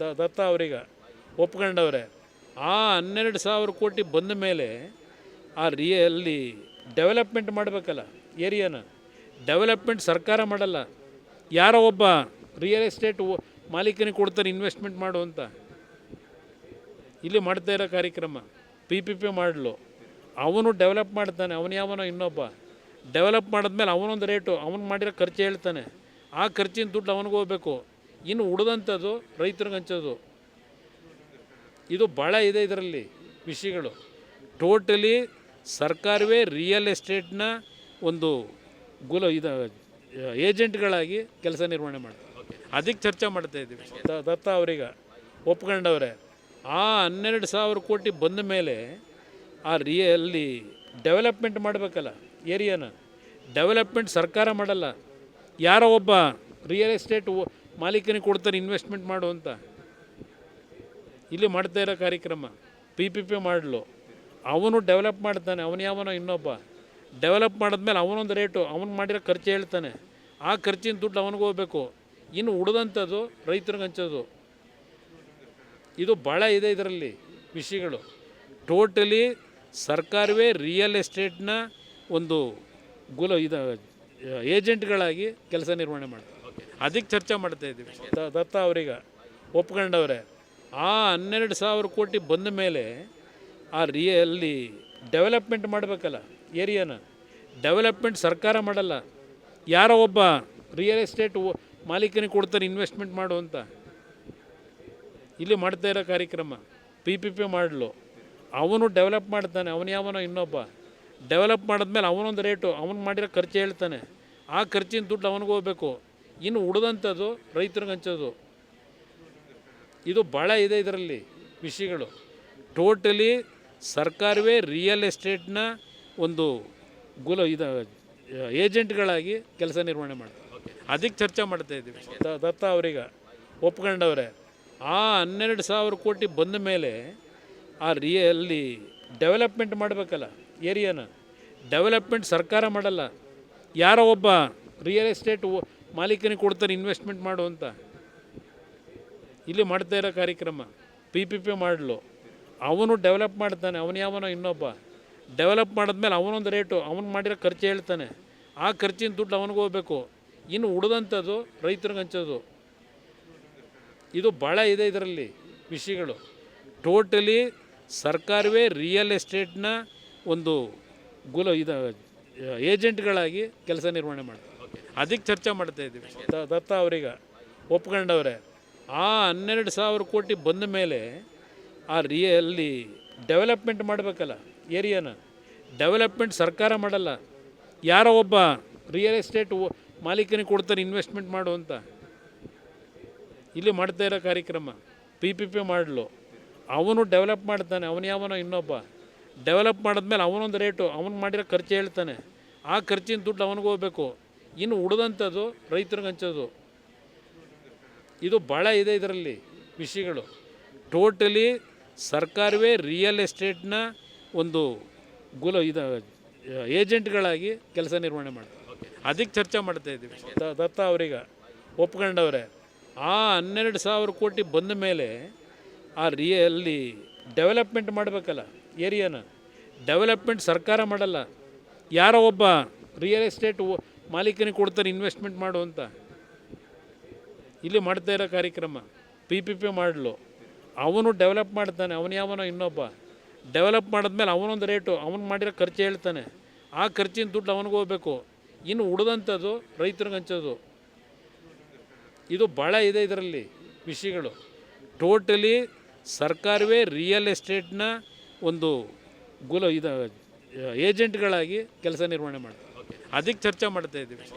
ದತ್ತ ಅವರಿಗೆ ಒಪ್ಕೊಂಡವ್ರೆ. ಆ 12,000 ಕೋಟಿ ಬಂದ ಮೇಲೆ ಅಲ್ಲಿ ಡೆವಲಪ್ಮೆಂಟ್ ಮಾಡಬೇಕಲ್ಲ, ಏರಿಯಾನ ಡೆವಲಪ್ಮೆಂಟ್ ಸರ್ಕಾರ ಮಾಡಲ್ಲ, ಯಾರೋ ಒಬ್ಬ ರಿಯಲ್ ಎಸ್ಟೇಟ್ ಮಾಲೀಕನಿಗೆ ಕೊಡ್ತಾರೆ ಇನ್ವೆಸ್ಟ್ಮೆಂಟ್ ಮಾಡು ಅಂತ. ಇಲ್ಲಿ ಮಾಡ್ತಾ ಇರೋ ಕಾರ್ಯಕ್ರಮ PPP ಮಾಡಲು ಅವನು ಡೆವಲಪ್ ಮಾಡ್ತಾನೆ, ಯಾವನೋ ಇನ್ನೊಬ್ಬ ಡೆವಲಪ್ ಮಾಡಿದ್ಮೇಲೆ ಅವನೊಂದು ರೇಟು, ಅವನು ಮಾಡಿರೋ ಖರ್ಚು ಹೇಳ್ತಾನೆ, ಆ ಖರ್ಚಿನ ದುಡ್ಡು ಅವನಿಗೆ ಹೋಗ್ಬೇಕು. ಇನ್ನು ಉಳಿದಂಥದ್ದು ರೈತರಿಗೆ ಹಂಚೋದು. ಇದು ಭಾಳ ಇದೆ ಇದರಲ್ಲಿ ವಿಷಯಗಳು. ಟೋಟಲಿ ಸರ್ಕಾರವೇ ರಿಯಲ್ ಎಸ್ಟೇಟ್ನ ಒಂದು ಏಜೆಂಟ್ಗಳಾಗಿ ಕೆಲಸ ನಿರ್ವಹಣೆ ಮಾಡಿ ಅದಕ್ಕೆ ಚರ್ಚೆ ಮಾಡ್ತಾ ಇದ್ದೀವಿ. ದತ್ತ ಅವರಿಗೆ ಒಪ್ಕೊಂಡವ್ರೆ. ಆ 12,000 ಕೋಟಿ ಬಂದ ಮೇಲೆ ಅಲ್ಲಿ ಡೆವಲಪ್ಮೆಂಟ್ ಮಾಡಬೇಕಲ್ಲ, ಏರಿಯಾನ ಡೆವಲಪ್ಮೆಂಟ್ ಸರ್ಕಾರ ಮಾಡಲ್ಲ, ಯಾರೋ ಒಬ್ಬ ರಿಯಲ್ ಎಸ್ಟೇಟ್ ಮಾಲೀಕನಿಗೆ ಕೊಡ್ತಾರೆ ಇನ್ವೆಸ್ಟ್ಮೆಂಟ್ ಮಾಡು ಅಂತ. ಇಲ್ಲಿ ಮಾಡ್ತಾ ಇರೋ ಕಾರ್ಯಕ್ರಮ PPP ಮಾಡಲು ಅವನು ಡೆವಲಪ್ ಮಾಡ್ತಾನೆ, ಯಾವನೋ ಇನ್ನೊಬ್ಬ ಡೆವಲಪ್ ಮಾಡಿದ್ಮೇಲೆ ಅವನೊಂದು ರೇಟು, ಅವನು ಮಾಡಿರೋ ಖರ್ಚು ಹೇಳ್ತಾನೆ, ಆ ಖರ್ಚಿನ ದುಡ್ಡು ಅವನಿಗೆ ಹೋಗ್ಬೇಕು. ಇನ್ನು ಉಳಿದಂಥದ್ದು ರೈತರಿಗೆ ಹಂಚೋದು. ಇದು ಭಾಳ ಇದೆ ಇದರಲ್ಲಿ ವಿಷಯಗಳು. ಟೋಟಲಿ ಸರ್ಕಾರವೇ ರಿಯಲ್ ಎಸ್ಟೇಟ್ನ ಒಂದು ಏಜೆಂಟ್ಗಳಾಗಿ ಕೆಲಸ ನಿರ್ವಹಣೆ ಮಾಡಿ ಅದಕ್ಕೆ ಚರ್ಚೆ ಮಾಡ್ತಾ ಇದ್ದೀವಿ. ದತ್ತ ಅವರಿಗೆ ಒಪ್ಕೊಂಡವ್ರೆ. ಆ 12,000 ಕೋಟಿ ಬಂದ ಮೇಲೆ ಅಲ್ಲಿ ಡೆವಲಪ್ಮೆಂಟ್ ಮಾಡಬೇಕಲ್ಲ, ಏರಿಯಾನ ಡೆವಲಪ್ಮೆಂಟ್ ಸರ್ಕಾರ ಮಾಡಲ್ಲ, ಯಾರೋ ಒಬ್ಬ ರಿಯಲ್ ಎಸ್ಟೇಟ್ ಮಾಲೀಕನಿಗೆ ಕೊಡ್ತಾರೆ ಇನ್ವೆಸ್ಟ್ಮೆಂಟ್ ಮಾಡು ಅಂತ. ಇಲ್ಲಿ ಮಾಡ್ತಾ ಇರೋ ಕಾರ್ಯಕ್ರಮ PPP ಮಾಡಲು ಅವನು ಡೆವಲಪ್ ಮಾಡ್ತಾನೆ, ಯಾವನೋ ಇನ್ನೊಬ್ಬ ಡೆವಲಪ್ ಮಾಡಿದ್ಮೇಲೆ ಅವನೊಂದು ರೇಟು, ಅವನು ಮಾಡಿರೋ ಖರ್ಚು ಹೇಳ್ತಾನೆ, ಆ ಖರ್ಚಿನ ದುಡ್ಡು ಅವನಿಗೆ ಹೋಗ್ಬೇಕು. ಇನ್ನು ಉಳಿದಂಥದ್ದು ರೈತರಿಗೆ ಹಂಚೋದು. ಇದು ಭಾಳ ಇದೆ ಇದರಲ್ಲಿ ವಿಷಯಗಳು. ಟೋಟಲಿ ಸರ್ಕಾರವೇ ರಿಯಲ್ ಎಸ್ಟೇಟ್ನ ಒಂದು ಏಜೆಂಟ್ಗಳಾಗಿ ಕೆಲಸ ನಿರ್ವಹಣೆ ಮಾಡಿ ಅದಕ್ಕೆ ಚರ್ಚೆ ಮಾಡ್ತಾ ಇದ್ದೀವಿ. ದತ್ತ ಅವರಿಗೆ ಒಪ್ಕೊಂಡವ್ರೆ. ಆ 12,000 ಕೋಟಿ ಬಂದ ಮೇಲೆ ಅಲ್ಲಿ ಡೆವಲಪ್ಮೆಂಟ್ ಮಾಡಬೇಕಲ್ಲ, ಏರಿಯಾನ ಡೆವಲಪ್ಮೆಂಟ್ ಸರ್ಕಾರ ಮಾಡಲ್ಲ, ಯಾರೋ ಒಬ್ಬ ರಿಯಲ್ ಎಸ್ಟೇಟ್ ಮಾಲೀಕನಿಗೆ ಕೊಡ್ತಾರೆ ಇನ್ವೆಸ್ಟ್ಮೆಂಟ್ ಮಾಡು ಅಂತ. ಇಲ್ಲಿ ಮಾಡ್ತಾ ಇರೋ ಕಾರ್ಯಕ್ರಮ PPP ಮಾಡಲು ಅವನು ಡೆವಲಪ್ ಮಾಡ್ತಾನೆ, ಯಾವನೋ ಇನ್ನೊಬ್ಬ ಡೆವಲಪ್ ಮಾಡಿದ್ಮೇಲೆ ಅವನೊಂದು ರೇಟು, ಅವನು ಮಾಡಿರೋ ಖರ್ಚು ಹೇಳ್ತಾನೆ, ಆ ಖರ್ಚಿನ ದುಡ್ಡು ಅವನಿಗೆ ಹೋಗ್ಬೇಕು. ಇನ್ನು ಉಳಿದಂಥದ್ದು ರೈತರಿಗೆ ಹಂಚೋದು. ಇದು ಭಾಳ ಇದೆ ಇದರಲ್ಲಿ ವಿಷಯಗಳು. ಟೋಟಲಿ ಸರ್ಕಾರವೇ ರಿಯಲ್ ಎಸ್ಟೇಟ್ನ ಒಂದು ಏಜೆಂಟ್ಗಳಾಗಿ ಕೆಲಸ ನಿರ್ವಹಣೆ ಮಾಡಿ ಅದಕ್ಕೆ ಚರ್ಚೆ ಮಾಡ್ತಾ ಇದ್ದೀವಿ. ದತ್ತ ಅವರಿಗೆ ಒಪ್ಕೊಂಡವ್ರೆ. ಆ 12,000 ಕೋಟಿ ಬಂದ ಮೇಲೆ ಅಲ್ಲಿ ಡೆವಲಪ್ಮೆಂಟ್ ಮಾಡಬೇಕಲ್ಲ, ಏರಿಯಾನ ಡೆವಲಪ್ಮೆಂಟ್ ಸರ್ಕಾರ ಮಾಡಲ್ಲ, ಯಾರೋ ಒಬ್ಬ ರಿಯಲ್ ಎಸ್ಟೇಟ್ ಮಾಲೀಕನಿಗೆ ಕೊಡ್ತಾರೆ ಇನ್ವೆಸ್ಟ್ಮೆಂಟ್ ಮಾಡು ಅಂತ. ಇಲ್ಲಿ ಮಾಡ್ತಾ ಇರೋ ಕಾರ್ಯಕ್ರಮ PPP ಮಾಡಲು ಅವನು ಡೆವಲಪ್ ಮಾಡ್ತಾನೆ, ಯಾವನೋ ಇನ್ನೊಬ್ಬ ಡೆವಲಪ್ ಮಾಡಿದ್ಮೇಲೆ ಅವನೊಂದು ರೇಟು, ಅವನು ಮಾಡಿರೋ ಖರ್ಚು ಹೇಳ್ತಾನೆ, ಆ ಖರ್ಚಿನ ದುಡ್ಡು ಅವನಿಗೆ ಹೋಗ್ಬೇಕು. ಇನ್ನು ಉಳಿದಂಥದ್ದು ರೈತರಿಗೆ ಹಂಚೋದು. ಇದು ಭಾಳ ಇದೆ ಇದರಲ್ಲಿ ವಿಷಯಗಳು. ಟೋಟಲಿ ಸರ್ಕಾರವೇ ರಿಯಲ್ ಎಸ್ಟೇಟ್ನ ಒಂದು ಏಜೆಂಟ್ಗಳಾಗಿ ಕೆಲಸ ನಿರ್ವಹಣೆ ಮಾಡಿ ಅದಕ್ಕೆ ಚರ್ಚೆ ಮಾಡ್ತಾ ಇದ್ದೀವಿ. ದತ್ತ ಅವರಿಗೆ ಒಪ್ಕೊಂಡವ್ರೆ. ಆ 12,000 ಕೋಟಿ ಬಂದ ಮೇಲೆ ಅಲ್ಲಿ ಡೆವಲಪ್ಮೆಂಟ್ ಮಾಡಬೇಕಲ್ಲ, ಏರಿಯಾನ ಡೆವಲಪ್ಮೆಂಟ್ ಸರ್ಕಾರ ಮಾಡಲ್ಲ, ಯಾರೋ ಒಬ್ಬ ರಿಯಲ್ ಎಸ್ಟೇಟ್ ಮಾಲೀಕನಿಗೆ ಕೊಡ್ತಾರೆ ಇನ್ವೆಸ್ಟ್ಮೆಂಟ್ ಮಾಡು ಅಂತ. ಇಲ್ಲಿ ಮಾಡ್ತಾ ಇರೋ ಕಾರ್ಯಕ್ರಮ PPP ಮಾಡಲು ಅವನು ಡೆವಲಪ್ ಮಾಡ್ತಾನೆ, ಯಾವನೋ ಇನ್ನೊಬ್ಬ ಡೆವಲಪ್ ಮಾಡಿದ್ಮೇಲೆ ಅವನೊಂದು ರೇಟು, ಅವನು ಮಾಡಿರೋ ಖರ್ಚು ಹೇಳ್ತಾನೆ, ಆ ಖರ್ಚಿನ ದುಡ್ಡು ಅವನಿಗೆ ಹೋಗ್ಬೇಕು. ಇನ್ನು ಉಳಿದಂಥದ್ದು ರೈತರಿಗೆ ಹಂಚೋದು. ಇದು ಭಾಳ ಇದೆ ಇದರಲ್ಲಿ ವಿಷಯಗಳು. ಟೋಟಲಿ ಸರ್ಕಾರವೇ ರಿಯಲ್ ಎಸ್ಟೇಟ್ನ ಒಂದು ಏಜೆಂಟ್ಗಳಾಗಿ ಕೆಲಸ ನಿರ್ವಹಣೆ ಮಾಡಿ ಅದಕ್ಕೆ ಚರ್ಚೆ ಮಾಡ್ತಾ ಇದ್ದೀವಿ.